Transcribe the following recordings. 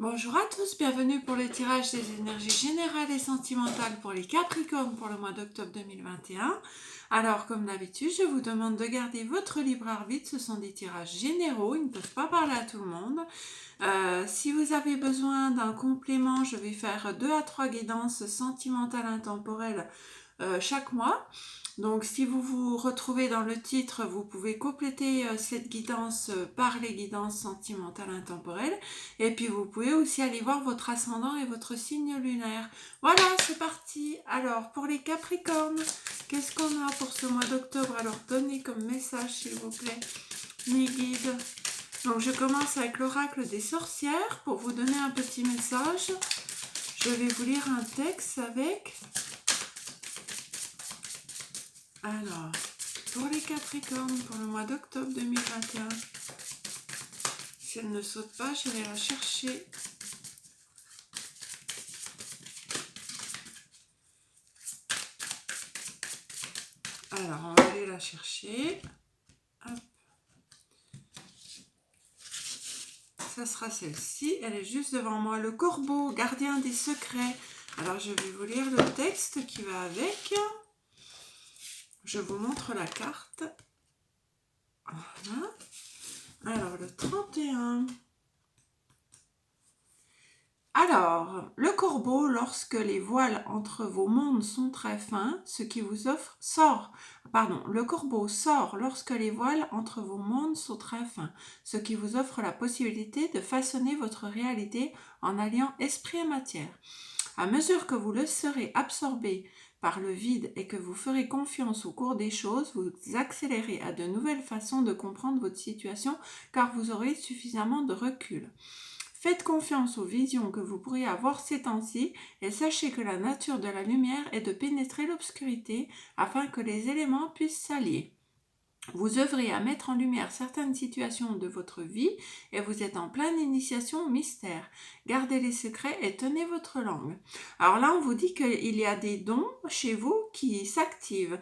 Bonjour à tous, bienvenue pour le tirage des énergies générales et sentimentales pour les Capricornes pour le mois d'octobre 2021. Alors, comme d'habitude, je vous demande de garder votre libre arbitre. Ce sont des tirages généraux, ils ne peuvent pas parler à tout le monde. Si vous avez besoin d'un complément, je vais faire 2 à 3 guidances sentimentales intemporelles chaque mois. Donc si vous vous retrouvez dans le titre, vous pouvez compléter cette guidance par les guidances sentimentales intemporelles. Et puis vous pouvez aussi aller voir votre ascendant et votre signe lunaire. Voilà, c'est parti. Alors pour les Capricornes, qu'est-ce qu'on a pour ce mois d'octobre? Alors donnez comme message s'il vous plaît, mes guides. Donc je commence avec l'oracle des sorcières pour vous donner un petit message. Je vais vous lire un texte avec... Alors, pour les Capricornes, pour le mois d'octobre 2021, si elle ne saute pas, je vais la chercher. Alors, on va aller la chercher. Hop. Ça sera celle-ci, elle est juste devant moi. Le corbeau, gardien des secrets. Alors, je vais vous lire le texte qui va avec. Je vous montre la carte. Voilà. Alors, le 31. Alors, le corbeau, lorsque les voiles entre vos mondes sont très fins, ce qui vous offre le corbeau sort lorsque les voiles entre vos mondes sont très fins, ce qui vous offre la possibilité de façonner votre réalité en alliant esprit et matière. À mesure que vous le serez absorbé par le vide et que vous ferez confiance au cours des choses, vous accélérez à de nouvelles façons de comprendre votre situation car vous aurez suffisamment de recul. Faites confiance aux visions que vous pourriez avoir ces temps-ci et sachez que la nature de la lumière est de pénétrer l'obscurité afin que les éléments puissent s'allier. Vous œuvrez à mettre en lumière certaines situations de votre vie et vous êtes en pleine initiation au mystère. Gardez les secrets et tenez votre langue. Alors là, on vous dit qu'il y a des dons chez vous qui s'activent.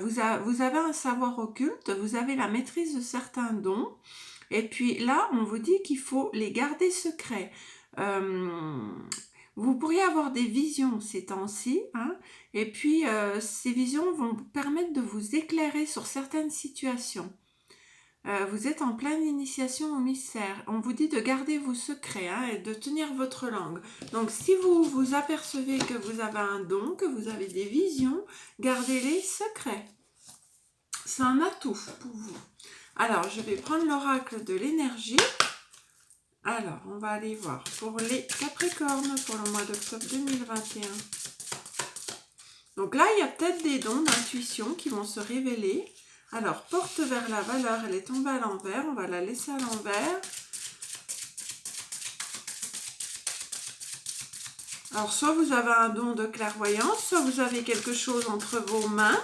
Vous avez un savoir occulte, vous avez la maîtrise de certains dons. Et puis là, on vous dit qu'il faut les garder secrets. Vous pourriez avoir des visions ces temps-ci, hein, et puis ces visions vont vous permettre de vous éclairer sur certaines situations. Vous êtes en pleine initiation au mystère. On vous dit de garder vos secrets hein, et de tenir votre langue. Donc si vous vous apercevez que vous avez un don, que vous avez des visions, gardez-les secrets. C'est un atout pour vous. Alors, je vais prendre l'oracle de l'énergie. Alors, on va aller voir pour les Capricornes pour le mois d'octobre 2021. Donc là, il y a peut-être des dons d'intuition qui vont se révéler. Alors, porte vers la valeur, elle est tombée à l'envers. On va la laisser à l'envers. Alors, soit vous avez un don de clairvoyance, soit vous avez quelque chose entre vos mains.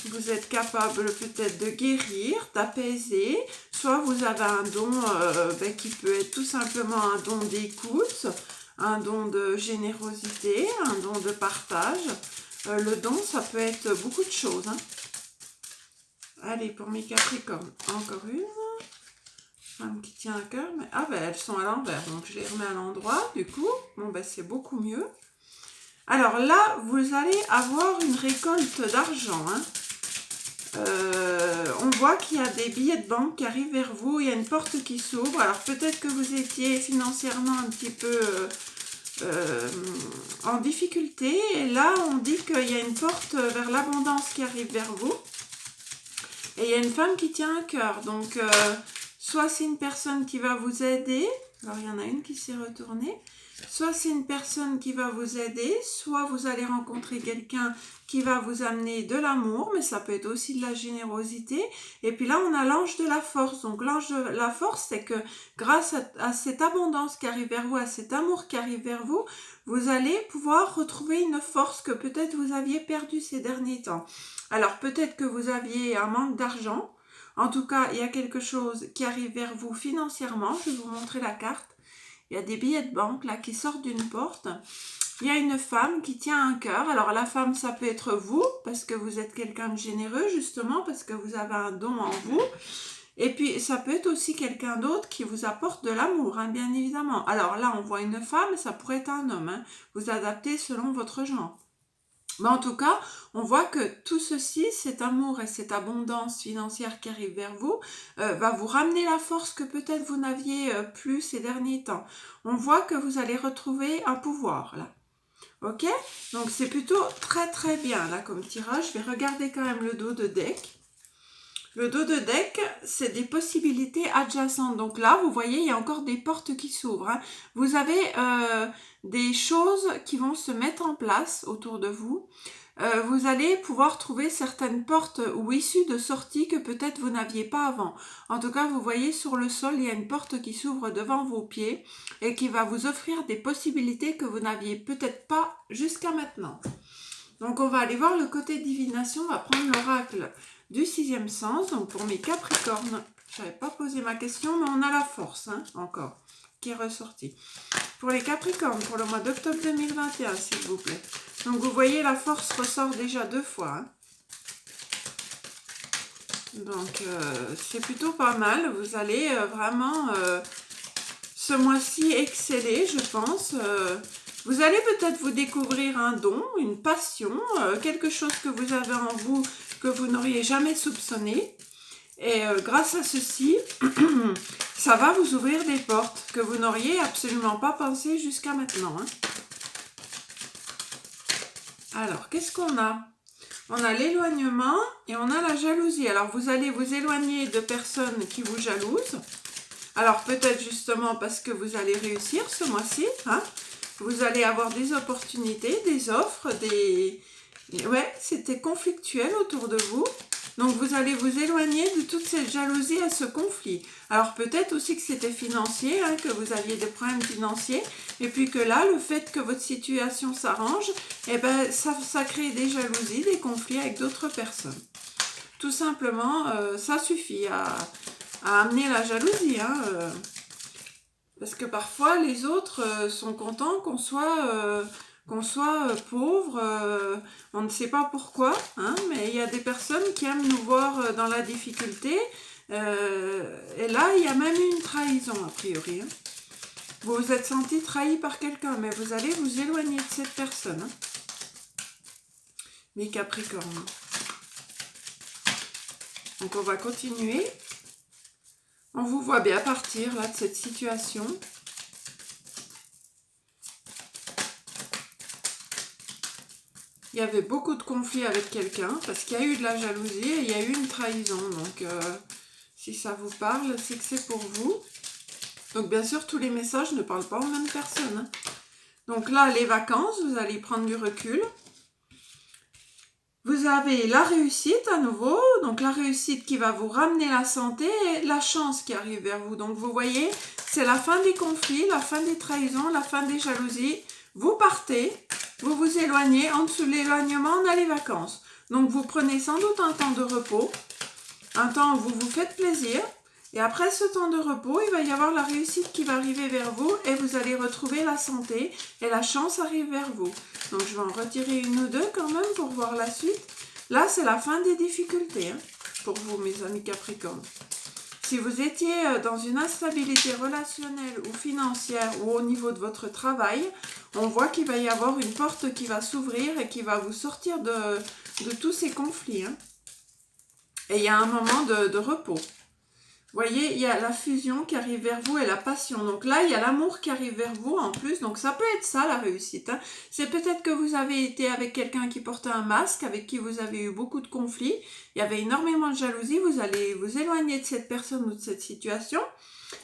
Vous êtes capable peut-être de guérir, d'apaiser, soit vous avez un don qui peut être tout simplement un don d'écoute, un don de générosité, un don de partage. Le don, ça peut être beaucoup de choses. Hein. Allez, pour mes Capricornes, encore une. Femme qui tient à cœur. Mais... Ah ben, elles sont à l'envers, donc je les remets à l'endroit, du coup. Bon ben, c'est beaucoup mieux. Alors là, vous allez avoir une récolte d'argent, hein. On voit qu'il y a des billets de banque qui arrivent vers vous, il y a une porte qui s'ouvre. Alors peut-être que vous étiez financièrement un petit peu en difficulté. Et là, on dit qu'il y a une porte vers l'abondance qui arrive vers vous. Et il y a une femme qui tient un cœur. Donc, soit c'est une personne qui va vous aider. Alors, il y en a une qui s'est retournée. Soit c'est une personne qui va vous aider, soit vous allez rencontrer quelqu'un qui va vous amener de l'amour, mais ça peut être aussi de la générosité. Et puis là, on a l'ange de la force. Donc l'ange de la force, c'est que grâce à cette abondance qui arrive vers vous, à cet amour qui arrive vers vous, vous allez pouvoir retrouver une force que peut-être vous aviez perdue ces derniers temps. Alors peut-être que vous aviez un manque d'argent. En tout cas, il y a quelque chose qui arrive vers vous financièrement. Je vais vous montrer la carte. Il y a des billets de banque là qui sortent d'une porte. Il y a une femme qui tient un cœur. Alors la femme, ça peut être vous, parce que vous êtes quelqu'un de généreux, justement, parce que vous avez un don en vous. Et puis, ça peut être aussi quelqu'un d'autre qui vous apporte de l'amour, hein, bien évidemment. Alors là, on voit une femme, ça pourrait être un homme, hein. Vous adaptez selon votre genre. Mais en tout cas, on voit que tout ceci, cet amour et cette abondance financière qui arrive vers vous, va vous ramener la force que peut-être vous n'aviez plus ces derniers temps. On voit que vous allez retrouver un pouvoir là. Ok? Donc c'est plutôt très très bien là comme tirage. Je vais regarder quand même le dos de deck. Le dos de deck, c'est des possibilités adjacentes. Donc là, vous voyez, il y a encore des portes qui s'ouvrent, hein. Vous avez des choses qui vont se mettre en place autour de vous. Vous allez pouvoir trouver certaines portes ou issues de sortie que peut-être vous n'aviez pas avant. En tout cas, vous voyez sur le sol, il y a une porte qui s'ouvre devant vos pieds et qui va vous offrir des possibilités que vous n'aviez peut-être pas jusqu'à maintenant. Donc on va aller voir le côté divination, on va prendre l'oracle du 6e sens. Donc pour mes Capricornes, je n'avais pas posé ma question, mais on a la force, hein, encore, qui est ressortie. Pour les Capricornes, pour le mois d'octobre 2021, s'il vous plaît. Donc vous voyez, la force ressort déjà 2 fois, hein. Donc c'est plutôt pas mal. Vous allez vraiment ce mois-ci exceller, je pense. Vous allez peut-être vous découvrir un don, une passion, quelque chose que vous avez en vous que vous n'auriez jamais soupçonné. Et grâce à ceci, ça va vous ouvrir des portes que vous n'auriez absolument pas pensé jusqu'à maintenant, hein. Alors, qu'est-ce qu'on a? On a l'éloignement et on a la jalousie. Alors, vous allez vous éloigner de personnes qui vous jalousent. Alors, peut-être justement parce que vous allez réussir ce mois-ci, hein. Vous allez avoir des opportunités, des offres, ouais, c'était conflictuel autour de vous. Donc, vous allez vous éloigner de toute cette jalousie à ce conflit. Alors, peut-être aussi que c'était financier, hein, que vous aviez des problèmes financiers. Et puis que là, le fait que votre situation s'arrange, eh ben, ça crée des jalousies, des conflits avec d'autres personnes. Tout simplement, ça suffit à amener la jalousie, hein. Parce que parfois, les autres sont contents qu'on soit pauvre, on ne sait pas pourquoi, hein, mais il y a des personnes qui aiment nous voir dans la difficulté. Et là, il y a même eu une trahison, a priori, hein. Vous vous êtes senti trahi par quelqu'un, mais vous allez vous éloigner de cette personne, hein. Les Capricornes. Donc, on va continuer. On vous voit bien partir là de cette situation. Il y avait beaucoup de conflits avec quelqu'un parce qu'il y a eu de la jalousie et il y a eu une trahison. Donc, si ça vous parle, c'est que c'est pour vous. Donc, bien sûr, tous les messages ne parlent pas aux mêmes personnes, hein. Donc là, les vacances, vous allez prendre du recul. Vous avez la réussite à nouveau, donc la réussite qui va vous ramener la santé et la chance qui arrive vers vous. Donc vous voyez, c'est la fin des conflits, la fin des trahisons, la fin des jalousies. Vous partez, vous vous éloignez, en dessous de l'éloignement, on a les vacances. Donc vous prenez sans doute un temps de repos, un temps où vous vous faites plaisir. Et après ce temps de repos, il va y avoir la réussite qui va arriver vers vous et vous allez retrouver la santé et la chance arrive vers vous. Donc je vais en retirer une ou deux quand même pour voir la suite. Là, c'est la fin des difficultés, hein, pour vous, mes amis Capricornes. Si vous étiez dans une instabilité relationnelle ou financière ou au niveau de votre travail, on voit qu'il va y avoir une porte qui va s'ouvrir et qui va vous sortir de tous ces conflits, hein. Et il y a un moment de repos. Vous voyez, il y a la fusion qui arrive vers vous et la passion. Donc là, il y a l'amour qui arrive vers vous en plus. Donc ça peut être ça, la réussite, hein. C'est peut-être que vous avez été avec quelqu'un qui portait un masque, avec qui vous avez eu beaucoup de conflits. Il y avait énormément de jalousie. Vous allez vous éloigner de cette personne ou de cette situation.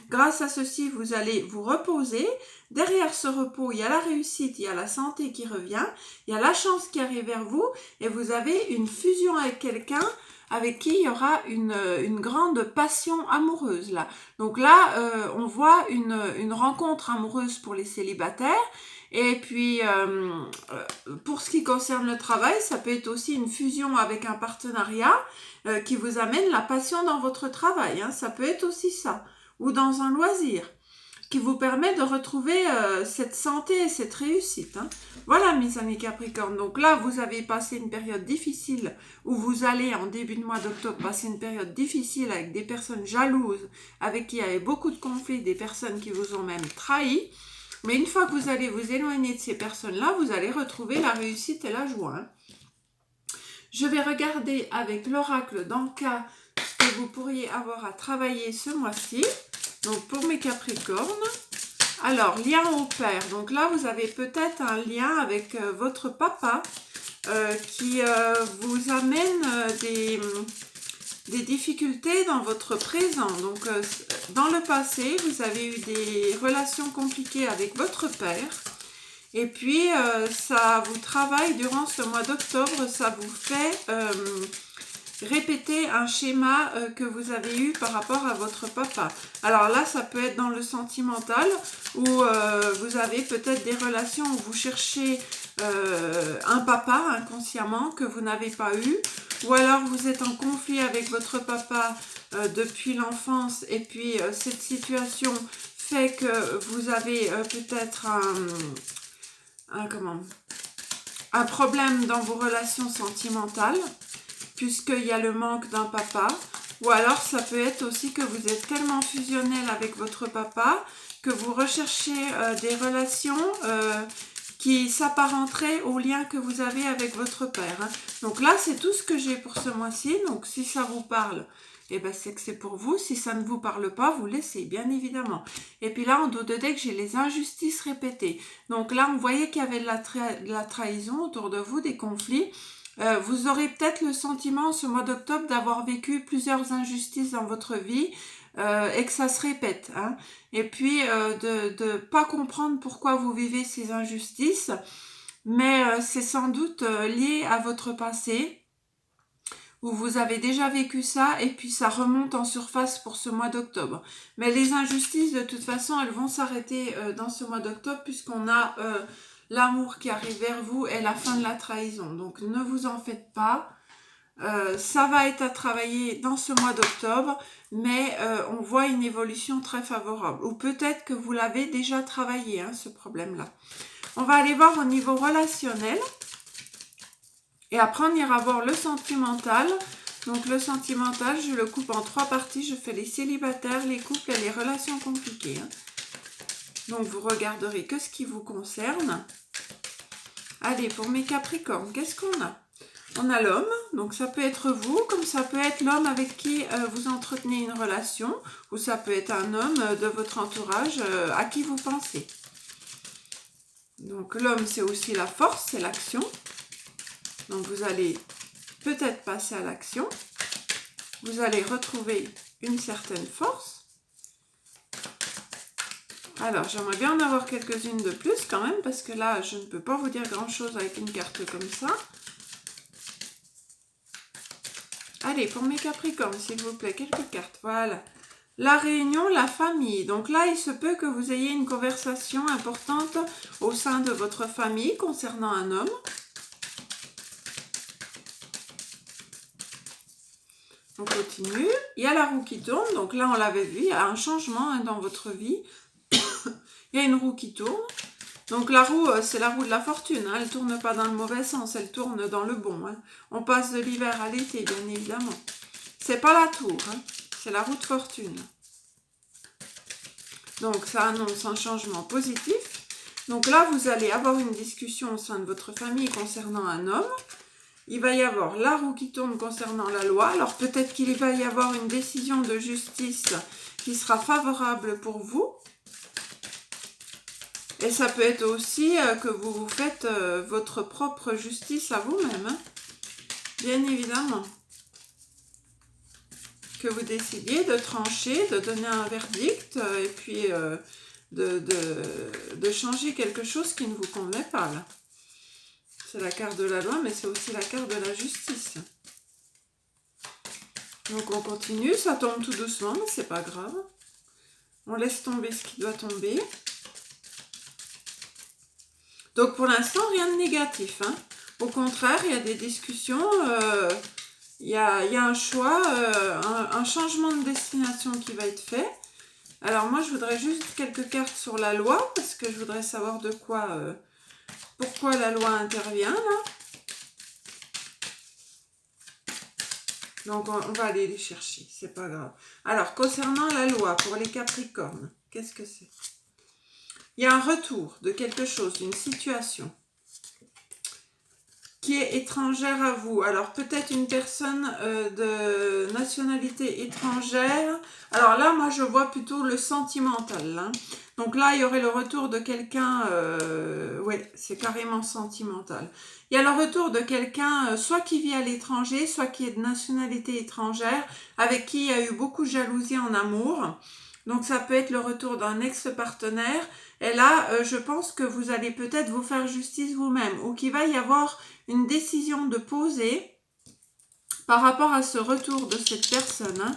Grâce à ceci, vous allez vous reposer. Derrière ce repos, il y a la réussite, il y a la santé qui revient. Il y a la chance qui arrive vers vous. Et vous avez une fusion avec quelqu'un avec qui il y aura une grande passion amoureuse là. Donc là, on voit une rencontre amoureuse pour les célibataires. Et puis, pour ce qui concerne le travail, ça peut être aussi une fusion avec un partenariat qui vous amène la passion dans votre travail, hein. Ça peut être aussi ça. Ou dans un loisir. qui vous permet de retrouver cette santé et cette réussite. Hein. Voilà mes amis Capricorne, donc là vous avez passé une période difficile, où vous allez en début de mois d'octobre passer une période difficile avec des personnes jalouses, avec qui il y avait beaucoup de conflits, des personnes qui vous ont même trahi. Mais une fois que vous allez vous éloigner de ces personnes-là, vous allez retrouver la réussite et la joie. Hein. Je vais regarder avec l'oracle dans le cas que vous pourriez avoir à travailler ce mois-ci. Donc pour mes Capricornes, alors lien au père. Donc là vous avez peut-être un lien avec votre papa qui vous amène des difficultés dans votre présent. Donc dans le passé vous avez eu des relations compliquées avec votre père. Et puis ça vous travaille durant ce mois d'octobre, ça vous fait répéter un schéma que vous avez eu par rapport à votre papa. Alors là, ça peut être dans le sentimental, où vous avez peut-être des relations où vous cherchez un papa inconsciemment que vous n'avez pas eu, ou alors vous êtes en conflit avec votre papa depuis l'enfance, et puis cette situation fait que vous avez peut-être un problème dans vos relations sentimentales, puisqu'il y a le manque d'un papa, ou alors ça peut être aussi que vous êtes tellement fusionnel avec votre papa que vous recherchez des relations qui s'apparenteraient au lien que vous avez avec votre père. Hein. Donc là, c'est tout ce que j'ai pour ce mois-ci. Donc si ça vous parle, eh ben, c'est que c'est pour vous. Si ça ne vous parle pas, vous laissez, bien évidemment. Et puis là, en dos de deck, j'ai les injustices répétées. Donc là, on voyait qu'il y avait de la trahison autour de vous, des conflits. Vous aurez peut-être le sentiment ce mois d'octobre d'avoir vécu plusieurs injustices dans votre vie et que ça se répète. Hein. Et puis de ne pas comprendre pourquoi vous vivez ces injustices, mais c'est sans doute lié à votre passé, où vous avez déjà vécu ça et puis ça remonte en surface pour ce mois d'octobre. Mais les injustices, de toute façon, elles vont s'arrêter dans ce mois d'octobre, puisqu'on a l'amour qui arrive vers vous et la fin de la trahison. Donc ne vous en faites pas. Ça va être à travailler dans ce mois d'octobre, mais on voit une évolution très favorable. Ou peut-être que vous l'avez déjà travaillé, hein, ce problème-là. On va aller voir au niveau relationnel. Et après, on ira voir le sentimental. Donc le sentimental, je le coupe en 3 parties. Je fais les célibataires, les couples et les relations compliquées. Hein. Donc vous regarderez que ce qui vous concerne. Allez, pour mes Capricornes, qu'est-ce qu'on a? On a l'homme, donc ça peut être vous, comme ça peut être l'homme avec qui vous entretenez une relation, ou ça peut être un homme de votre entourage à qui vous pensez. Donc l'homme, c'est aussi la force, c'est l'action. Donc vous allez peut-être passer à l'action. Vous allez retrouver une certaine force. Alors, j'aimerais bien en avoir quelques-unes de plus quand même, parce que là, je ne peux pas vous dire grand-chose avec une carte comme ça. Allez, pour mes Capricornes, s'il vous plaît, quelques cartes. Voilà. La réunion, la famille. Donc là, il se peut que vous ayez une conversation importante au sein de votre famille concernant un homme. On continue. Il y a la roue qui tourne. Donc là, on l'avait vu, il y a un changement dans votre vie. Il y a une roue qui tourne. Donc la roue, c'est la roue de la fortune. Hein. Elle ne tourne pas dans le mauvais sens, elle tourne dans le bon. Hein. On passe de l'hiver à l'été, bien évidemment. C'est pas la tour, hein. C'est la roue de fortune. Donc ça annonce un changement positif. Donc là, vous allez avoir une discussion au sein de votre famille concernant un homme. Il va y avoir la roue qui tourne concernant la loi. Alors peut-être qu'il va y avoir une décision de justice qui sera favorable pour vous. Et ça peut être aussi que vous vous faites votre propre justice à vous-même. Hein. Bien évidemment. Que vous décidiez de trancher, de donner un verdict et puis de changer quelque chose qui ne vous convenait pas. Là. C'est la carte de la loi, mais c'est aussi la carte de la justice. Donc on continue, ça tombe tout doucement, mais c'est pas grave. On laisse tomber ce qui doit tomber. Donc pour l'instant, rien de négatif. Hein. Au contraire, il y a des discussions, il y a un choix, un changement de destination qui va être fait. Alors moi, je voudrais juste quelques cartes sur la loi, parce que je voudrais savoir de quoi, pourquoi la loi intervient, là. Donc, on va aller les chercher, c'est pas grave. Alors, concernant la loi pour les Capricornes, qu'est-ce que c'est? Il y a un retour de quelque chose, d'une situation qui est étrangère à vous. Alors, peut-être une personne de nationalité étrangère. Alors là, moi, je vois plutôt le sentimental, hein. Donc là, il y aurait le retour de quelqu'un... oui, c'est carrément sentimental. Il y a le retour de quelqu'un, soit qui vit à l'étranger, soit qui est de nationalité étrangère, avec qui il y a eu beaucoup de jalousie en amour. Donc ça peut être le retour d'un ex-partenaire. Et là, je pense que vous allez peut-être vous faire justice vous-même, ou qu'il va y avoir une décision de poser par rapport à ce retour de cette personne, hein.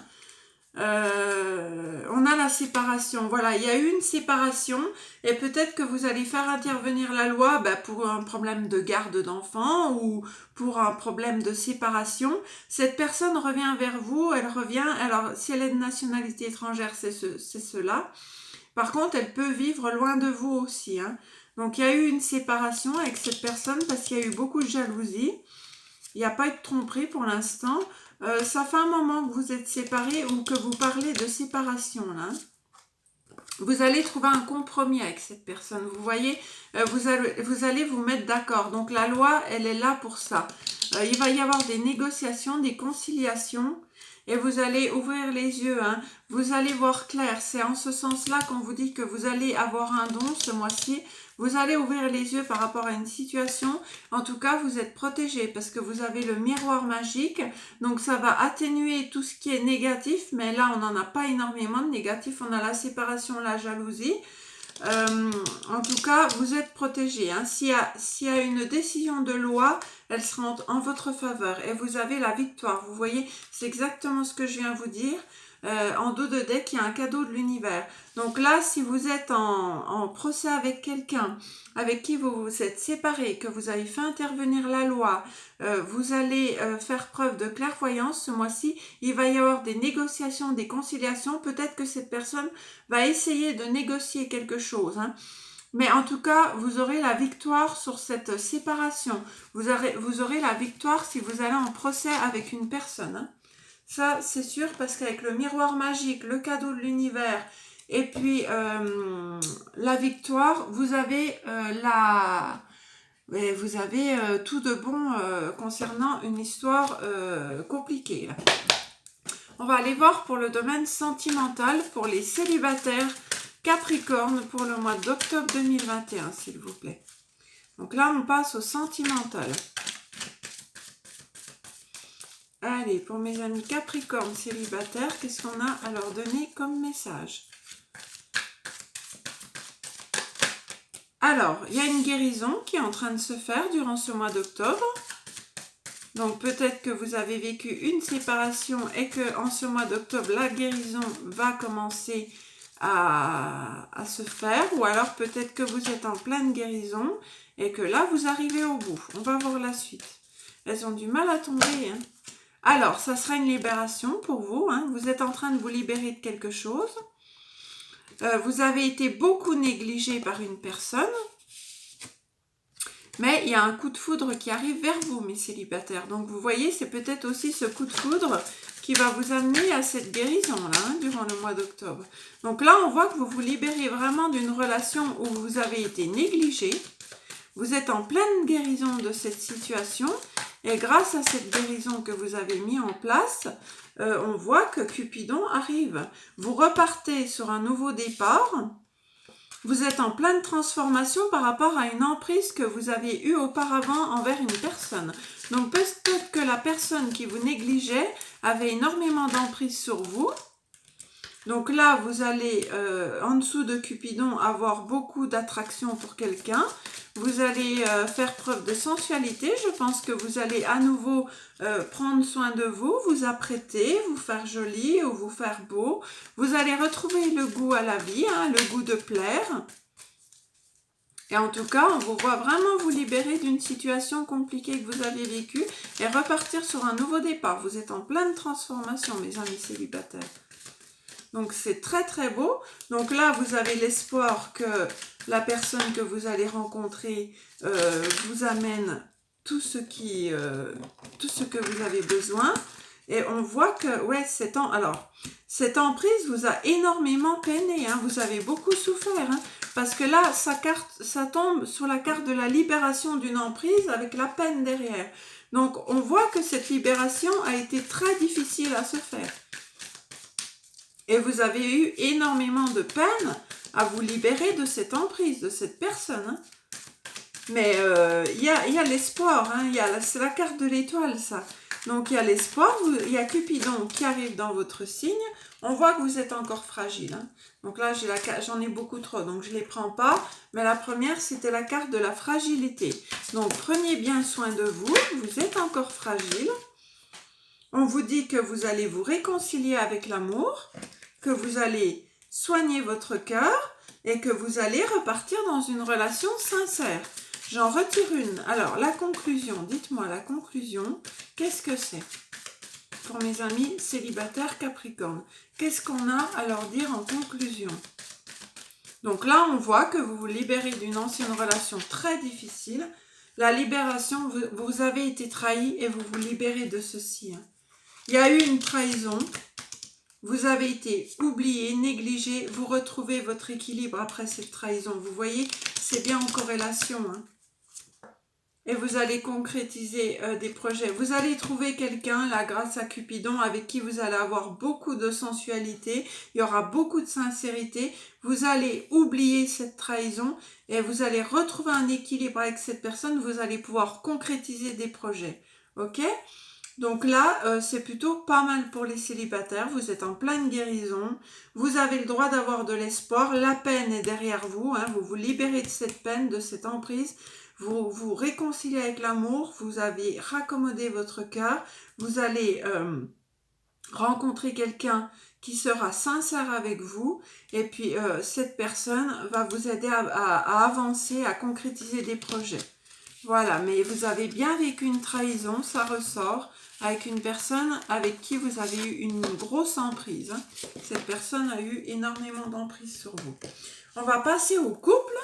On a la séparation, voilà, il y a eu une séparation et peut-être que vous allez faire intervenir la loi pour un problème de garde d'enfant ou pour un problème de séparation. Cette personne revient vers vous, elle revient, alors si elle est de nationalité étrangère, c'est cela. Par contre, elle peut vivre loin de vous aussi, hein. Donc il y a eu une séparation avec cette personne parce qu'il y a eu beaucoup de jalousie. Il n'y a pas eu de tromperie pour l'instant. Ça fait un moment que vous êtes séparés ou que vous parlez de séparation là. Vous allez trouver un compromis avec cette personne. Vous voyez, vous allez vous mettre d'accord. Donc la loi, elle est là pour ça. Il va y avoir des négociations, des conciliations. Et vous allez ouvrir les yeux, hein. Vous allez voir clair. C'est en ce sens-là qu'on vous dit que vous allez avoir un don ce mois-ci. Vous allez ouvrir les yeux par rapport à une situation. En tout cas, vous êtes protégé parce que vous avez le miroir magique. Donc, ça va atténuer tout ce qui est négatif. Mais là, on n'en a pas énormément de négatif. On a la séparation, la jalousie. En tout cas, vous êtes protégé, hein. S'il y a une décision de loi, elle sera en votre faveur et vous avez la victoire. Vous voyez, c'est exactement ce que je viens vous dire. En dos de deck, il y a un cadeau de l'univers. Donc là, si vous êtes en procès avec quelqu'un avec qui vous vous êtes séparés, que vous avez fait intervenir la loi, vous allez faire preuve de clairvoyance ce mois-ci. Il va y avoir des négociations, des conciliations. Peut-être que cette personne va essayer de négocier quelque chose, hein. Mais en tout cas, vous aurez la victoire sur cette séparation. Vous aurez la victoire si vous allez en procès avec une personne, hein. Ça, c'est sûr, parce qu'avec le miroir magique, le cadeau de l'univers, et puis la victoire, vous avez tout de bon concernant une histoire compliquée, là. On va aller voir pour le domaine sentimental, pour les célibataires Capricorne pour le mois d'octobre 2021, s'il vous plaît. Donc là, on passe au sentimental. Allez, pour mes amis Capricorne célibataires, qu'est-ce qu'on a à leur donner comme message? Alors, il y a une guérison qui est en train de se faire durant ce mois d'octobre. Donc peut-être que vous avez vécu une séparation et que en ce mois d'octobre, la guérison va commencer à se faire. Ou alors peut-être que vous êtes en pleine guérison et que là, vous arrivez au bout. On va voir la suite. Elles ont du mal à tomber, hein. Alors, ça sera une libération pour vous, hein. Vous êtes en train de vous libérer de quelque chose. Vous avez été beaucoup négligé par une personne. Mais il y a un coup de foudre qui arrive vers vous, mes célibataires. Donc, vous voyez, c'est peut-être aussi ce coup de foudre qui va vous amener à cette guérison-là, hein, durant le mois d'octobre. Donc là, on voit que vous vous libérez vraiment d'une relation où vous avez été négligé. Vous êtes en pleine guérison de cette situation. Et grâce à cette guérison que vous avez mis en place, on voit que Cupidon arrive. Vous repartez sur un nouveau départ. Vous êtes en pleine transformation par rapport à une emprise que vous avez eue auparavant envers une personne. Donc peut-être que la personne qui vous négligeait avait énormément d'emprise sur vous. Donc là, vous allez, en dessous de Cupidon, avoir beaucoup d'attraction pour quelqu'un. Vous allez faire preuve de sensualité. Je pense que vous allez à nouveau prendre soin de vous, vous apprêter, vous faire joli ou vous faire beau. Vous allez retrouver le goût à la vie, hein, le goût de plaire. Et en tout cas, on vous voit vraiment vous libérer d'une situation compliquée que vous avez vécue et repartir sur un nouveau départ. Vous êtes en pleine transformation, mes amis célibataires. Donc c'est très très beau. Donc là, vous avez l'espoir que la personne que vous allez rencontrer vous amène tout ce que vous avez besoin. Et on voit que, ouais, cette emprise vous a énormément peiné, hein, vous avez beaucoup souffert, hein, parce que là, ça tombe sur la carte de la libération d'une emprise avec la peine derrière. Donc, on voit que cette libération a été très difficile à se faire. Et vous avez eu énormément de peine à vous libérer de cette emprise, de cette personne, hein. Mais il y a l'espoir, hein, c'est la carte de l'étoile, ça. Donc il y a l'espoir, il y a Cupidon qui arrive dans votre signe. On voit que vous êtes encore fragile, hein. Donc là, j'en ai beaucoup trop, donc je ne les prends pas. Mais la première, c'était la carte de la fragilité. Donc prenez bien soin de vous, vous êtes encore fragile. On vous dit que vous allez vous réconcilier avec l'amour, que vous allez soigner votre cœur et que vous allez repartir dans une relation sincère. J'en retire une. Alors, la conclusion, dites-moi la conclusion, qu'est-ce que c'est pour mes amis célibataires Capricorne? Qu'est-ce qu'on a à leur dire en conclusion? Donc là, on voit que vous vous libérez d'une ancienne relation très difficile. La libération, vous avez été trahi et vous vous libérez de ceci, hein. Il y a eu une trahison. Vous avez été oublié, négligé. Vous retrouvez votre équilibre après cette trahison. Vous voyez, c'est bien en corrélation, hein. Et vous allez concrétiser des projets. Vous allez trouver quelqu'un, là, grâce à Cupidon, avec qui vous allez avoir beaucoup de sensualité. Il y aura beaucoup de sincérité. Vous allez oublier cette trahison et vous allez retrouver un équilibre avec cette personne. Vous allez pouvoir concrétiser des projets. Ok ? Donc là, c'est plutôt pas mal pour les célibataires. Vous êtes en pleine guérison. Vous avez le droit d'avoir de l'espoir. La peine est derrière vous, hein. Vous vous libérez de cette peine, de cette emprise. Vous vous réconciliez avec l'amour. Vous avez raccommodé votre cœur. Vous allez rencontrer quelqu'un qui sera sincère avec vous. Et puis, cette personne va vous aider à avancer, à concrétiser des projets. Voilà, mais vous avez bien vécu une trahison, ça ressort, avec une personne avec qui vous avez eu une grosse emprise, hein. Cette personne a eu énormément d'emprise sur vous. On va passer au couple.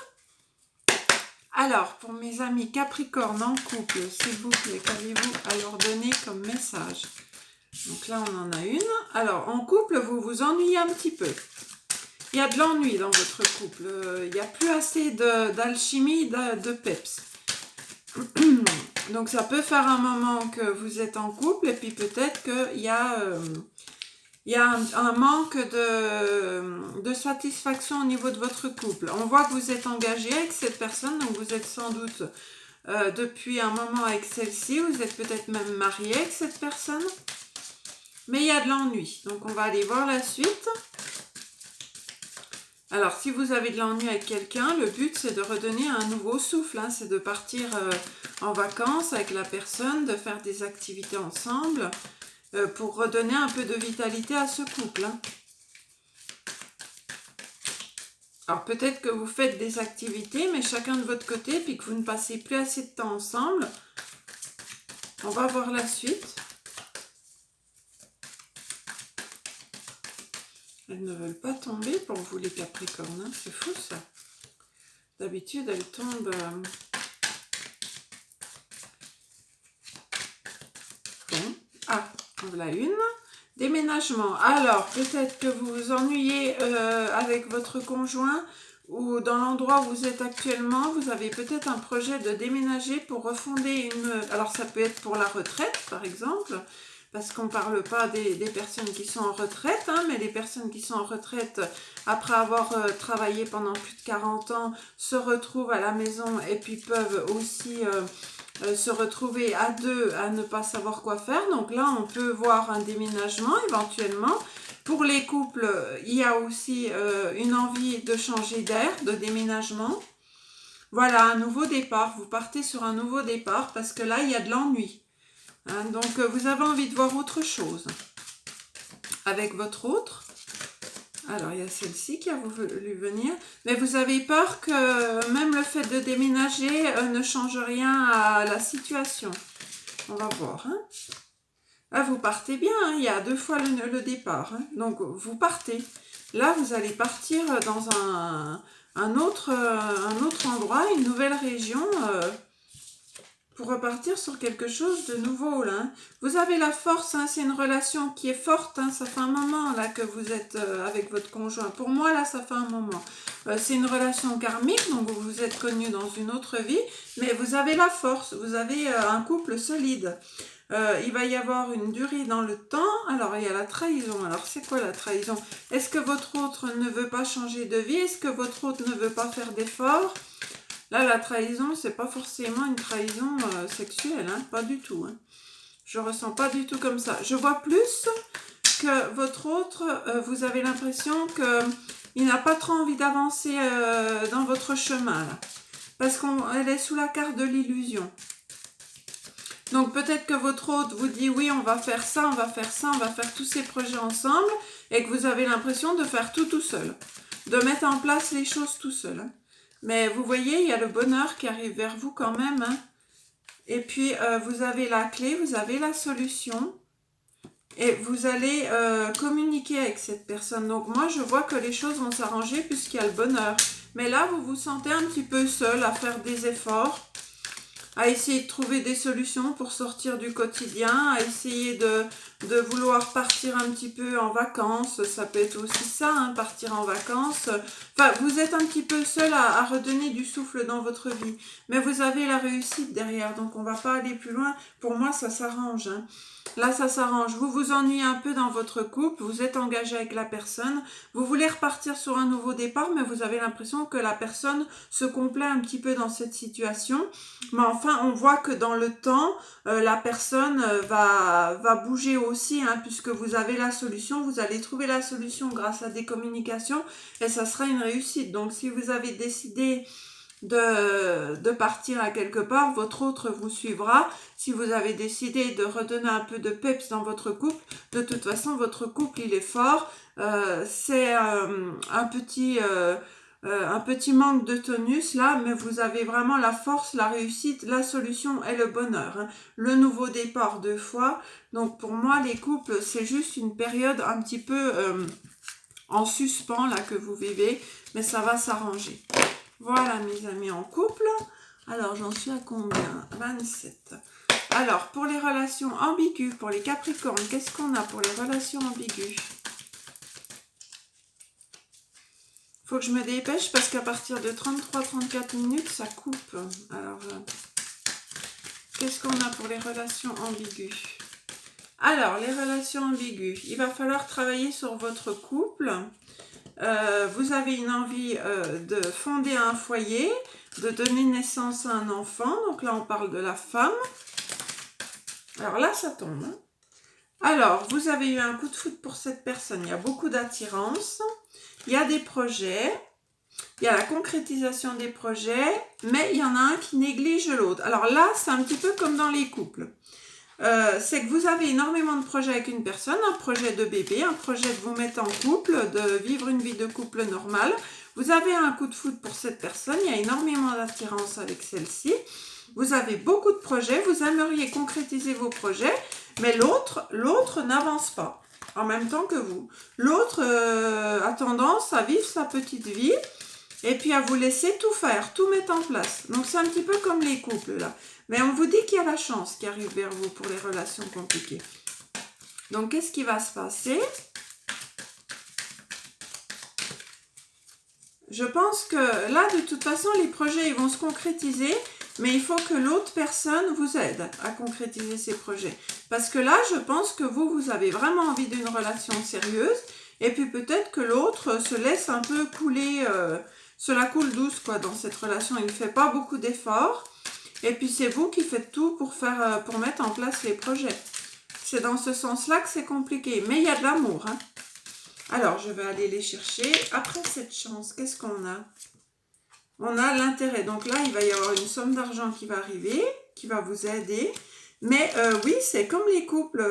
Alors, pour mes amis Capricorne en couple, s'il vous plaît, qu'avez-vous à leur donner comme message? Donc là, on en a une. Alors, en couple, vous vous ennuyez un petit peu. Il y a de l'ennui dans votre couple. Il n'y a plus assez d'alchimie, de peps. Donc ça peut faire un moment que vous êtes en couple et puis peut-être qu'il y a, un manque de satisfaction au niveau de votre couple. On voit que vous êtes engagé avec cette personne, donc vous êtes sans doute depuis un moment avec celle-ci, vous êtes peut-être même marié avec cette personne, mais il y a de l'ennui. Donc on va aller voir la suite. Alors, si vous avez de l'ennui avec quelqu'un, le but, c'est de redonner un nouveau souffle, hein, c'est de partir en vacances avec la personne, de faire des activités ensemble pour redonner un peu de vitalité à ce couple, hein. Alors, peut-être que vous faites des activités, mais chacun de votre côté, puis que vous ne passez plus assez de temps ensemble. On va voir la suite. Elles ne veulent pas tomber pour vous les Capricornes, hein. C'est fou ça. D'habitude, elles tombent... Bon. Ah, voilà une. Déménagement. Alors, peut-être que vous vous ennuyez avec votre conjoint ou dans l'endroit où vous êtes actuellement, vous avez peut-être un projet de déménager pour refonder une... Alors, ça peut être pour la retraite, par exemple, parce qu'on ne parle pas des personnes qui sont en retraite, hein, mais les personnes qui sont en retraite, après avoir travaillé pendant plus de 40 ans, se retrouvent à la maison et puis peuvent aussi se retrouver à deux à ne pas savoir quoi faire. Donc là, on peut voir un déménagement éventuellement. Pour les couples, il y a aussi une envie de changer d'air, de déménagement. Voilà, un nouveau départ. Vous partez sur un nouveau départ parce que là, il y a de l'ennui. Hein, donc, vous avez envie de voir autre chose avec votre autre. Alors, il y a celle-ci qui a voulu venir. Mais vous avez peur que même le fait de déménager ne change rien à la situation. On va voir, hein. Là, vous partez bien, hein, il y a 2 fois le départ. Hein. Donc, vous partez. Là, vous allez partir dans un autre endroit, une nouvelle région, pour repartir sur quelque chose de nouveau. Là, hein. Vous avez la force, hein, c'est une relation qui est forte. Hein, ça fait un moment là que vous êtes avec votre conjoint. Pour moi, là, ça fait un moment. C'est une relation karmique, donc vous vous êtes connus dans une autre vie, mais vous avez la force, vous avez un couple solide. Il va y avoir une durée dans le temps. Alors, il y a la trahison. Alors, c'est quoi la trahison? Est-ce que votre autre ne veut pas changer de vie? Est-ce que votre autre ne veut pas faire d'efforts? Là, la trahison, c'est pas forcément une trahison sexuelle, hein, pas du tout. Hein. Je ressens pas du tout comme ça. Je vois plus que votre autre, vous avez l'impression qu'il n'a pas trop envie d'avancer dans votre chemin, là. Parce qu'elle est sous la carte de l'illusion. Donc peut-être que votre hôte vous dit oui, on va faire ça, on va faire ça, on va faire tous ces projets ensemble, et que vous avez l'impression de faire tout seul, de mettre en place les choses tout seul. Hein. Mais vous voyez, il y a le bonheur qui arrive vers vous quand même. Hein. Et puis vous avez la clé, vous avez la solution, et vous allez communiquer avec cette personne. Donc moi, je vois que les choses vont s'arranger puisqu'il y a le bonheur. Mais là, vous vous sentez un petit peu seul à faire des efforts, à essayer de trouver des solutions pour sortir du quotidien, à essayer de vouloir partir un petit peu en vacances. Ça peut être aussi ça, hein, partir en vacances. Enfin, vous êtes un petit peu seul à redonner du souffle dans votre vie. Mais vous avez la réussite derrière, donc on ne va pas aller plus loin. Pour moi, ça s'arrange. Hein. Là, ça s'arrange. Vous vous ennuyez un peu dans votre couple, vous êtes engagé avec la personne, vous voulez repartir sur un nouveau départ, mais vous avez l'impression que la personne se complaît un petit peu dans cette situation. Mais enfin, on voit que dans le temps, la personne va bouger aussi, hein, puisque vous avez la solution, vous allez trouver la solution grâce à des communications, et ça sera une réussite. Donc, si vous avez décidé de partir à quelque part, votre autre vous suivra. Si vous avez décidé de redonner un peu de peps dans votre couple, de toute façon, votre couple, il est fort. C'est un petit manque de tonus là, mais vous avez vraiment la force, la réussite, la solution et le bonheur. Hein. Le nouveau départ 2 fois. Donc pour moi, les couples, c'est juste une période un petit peu en suspens là que vous vivez, mais ça va s'arranger. Voilà mes amis en couple. Alors j'en suis à combien? 27. Alors pour les relations ambiguës, pour les Capricornes, qu'est-ce qu'on a pour les relations ambiguës? Faut que je me dépêche parce qu'à partir de 33-34 minutes, ça coupe. Alors, qu'est-ce qu'on a pour les relations ambiguës? Alors, les relations ambiguës, il va falloir travailler sur votre couple. Vous avez une envie de fonder un foyer, de donner naissance à un enfant. Donc là, on parle de la femme. Alors là, ça tombe. Hein. Alors, vous avez eu un coup de foudre pour cette personne. Il y a beaucoup d'attirance. Il y a des projets. Il y a la concrétisation des projets. Mais il y en a un qui néglige l'autre. Alors là, c'est un petit peu comme dans les couples. C'est que vous avez énormément de projets avec une personne, un projet de bébé, un projet de vous mettre en couple, de vivre une vie de couple normale. Vous avez un coup de foudre pour cette personne, il y a énormément d'attirance avec celle-ci. Vous avez beaucoup de projets, vous aimeriez concrétiser vos projets, mais l'autre n'avance pas en même temps que vous. L'autre a tendance à vivre sa petite vie et puis à vous laisser tout faire, tout mettre en place. Donc c'est un petit peu comme les couples là. Mais on vous dit qu'il y a la chance qui arrive vers vous pour les relations compliquées. Donc, qu'est-ce qui va se passer? Je pense que là, de toute façon, les projets ils vont se concrétiser, mais il faut que l'autre personne vous aide à concrétiser ces projets. Parce que là, je pense que vous avez vraiment envie d'une relation sérieuse, et puis peut-être que l'autre se laisse un peu couler, se la coule douce quoi, dans cette relation. Il ne fait pas beaucoup d'efforts. Et puis c'est vous qui faites tout pour mettre en place les projets. C'est dans ce sens-là que c'est compliqué. Mais il y a de l'amour. Hein. Alors, je vais aller les chercher. Après cette chance, qu'est-ce qu'on a? On a l'intérêt. Donc là, il va y avoir une somme d'argent qui va arriver, qui va vous aider. Mais oui, c'est comme les couples.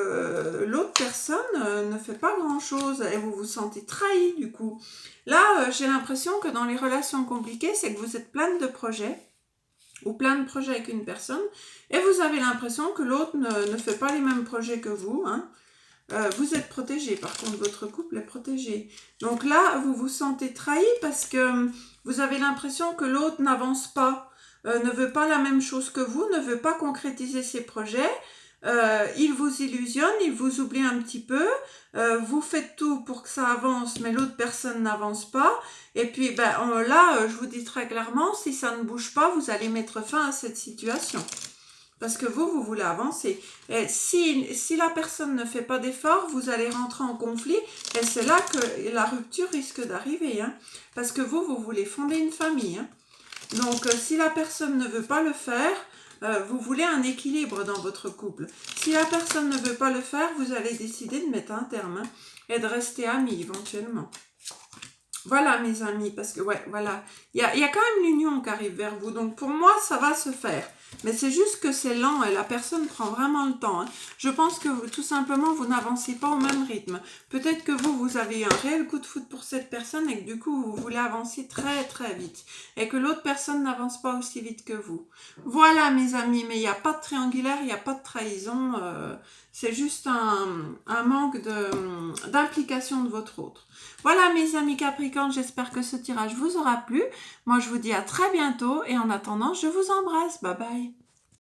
L'autre personne ne fait pas grand-chose et vous vous sentez trahi du coup. Là, j'ai l'impression que dans les relations compliquées, c'est que vous êtes pleine de projets. ou plein de projets avec une personne, et vous avez l'impression que l'autre ne fait pas les mêmes projets que vous, hein. Vous êtes protégé, par contre votre couple est protégé. Donc là, vous vous sentez trahi parce que vous avez l'impression que l'autre n'avance pas, ne veut pas la même chose que vous, ne veut pas concrétiser ses projets. Il vous illusionne, il vous oublie un petit peu, vous faites tout pour que ça avance, mais l'autre personne n'avance pas. Et puis là, je vous dis très clairement, si ça ne bouge pas, vous allez mettre fin à cette situation. Parce que vous voulez avancer. Et si la personne ne fait pas d'effort, vous allez rentrer en conflit. Et c'est là que la rupture risque d'arriver. Hein. Parce que vous voulez fonder une famille. Hein. Donc, si la personne ne veut pas le faire, vous voulez un équilibre dans votre couple. Si la personne ne veut pas le faire, vous allez décider de mettre un terme. Hein, et de rester amis éventuellement. Voilà mes amis, parce que ouais, voilà, il y a quand même l'union qui arrive vers vous, donc pour moi ça va se faire, mais c'est juste que c'est lent et la personne prend vraiment le temps. Hein. Je pense que tout simplement vous n'avancez pas au même rythme. Peut-être que vous avez eu un réel coup de foudre pour cette personne et que du coup vous voulez avancer très très vite et que l'autre personne n'avance pas aussi vite que vous. Voilà mes amis, mais il n'y a pas de triangulaire, il n'y a pas de trahison, c'est juste un manque d'implication de votre autre. Voilà mes amis Capricorne, j'espère que ce tirage vous aura plu. Moi je vous dis à très bientôt et en attendant je vous embrasse. Bye bye.